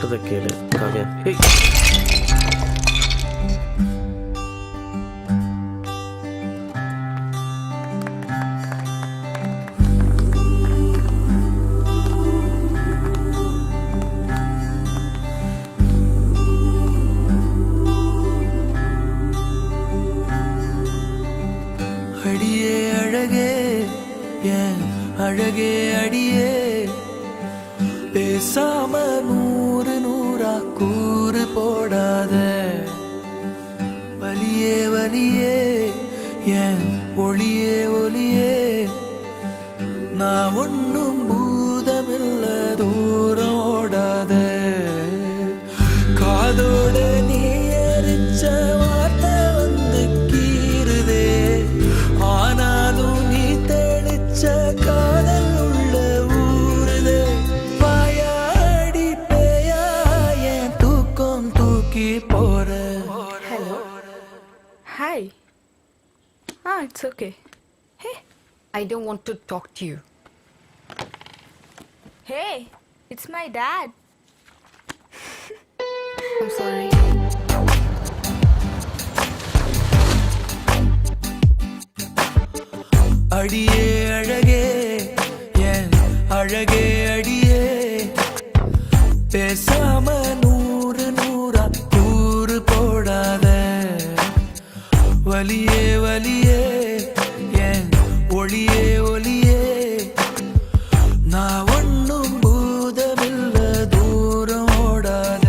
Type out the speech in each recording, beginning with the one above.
சொல்றத கேளு காவியா. ஏய் அடியே அழகே ஏன் அழகே அடியே பேசாம நூறு நூறா கூறு போடாத வலியே வலியே ஏன் ஒளியே ஒளியே நான் ஒன்னும் பூதமில்ல தூரம் ஓடாத காதோட நீ எரிச்ச வார்த்தை வந்து கீறுதே ஆனாலும் நீ தெளிச்ச காதல் உள்ள ஊறுதே வாயாடி பேயா என் தூக்கம் தூக்கி போற. Hello. Hi. It's okay. Hey, I don't want to talk to you. hey, it's my dad. I'm sorry. அடியே அழகே ஏன் அழகே அடியே பேசாம நூறு நூறா கூறு போடாத வலியே வலியே ஏன் ஒளியே ஒளியே நான் ஒன்னும் பூதமில்ல தூரம் ஓடாத.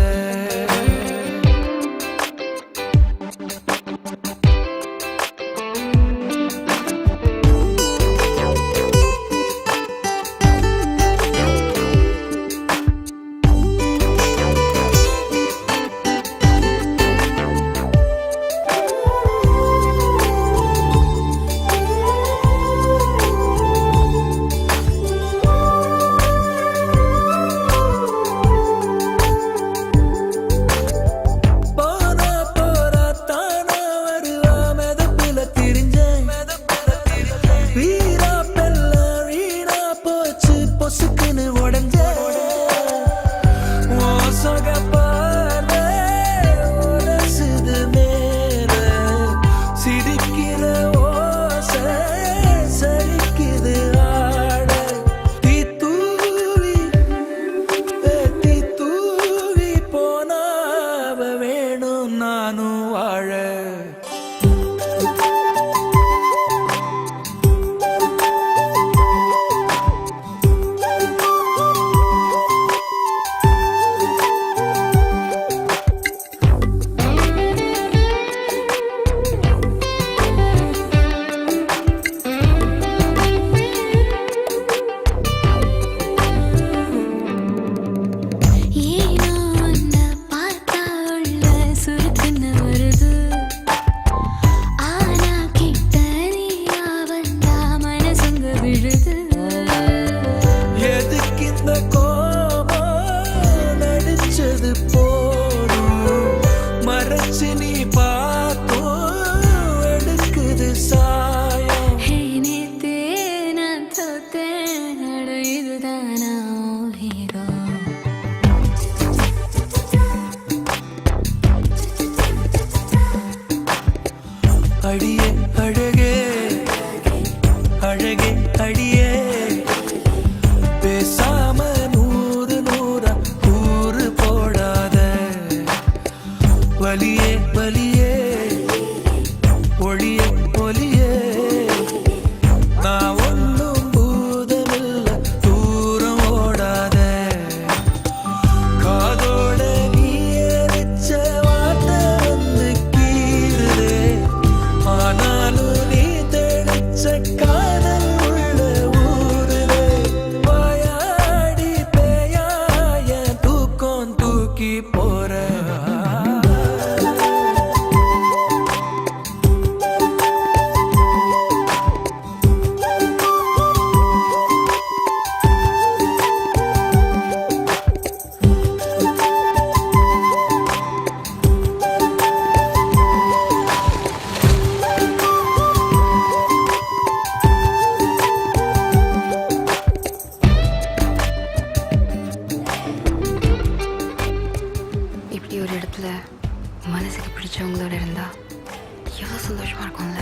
இடத்துல மனசுக்கு பிடிச்சவங்களோட இருந்தா எவ்வளோ சந்தோஷமா இருக்கும்ல.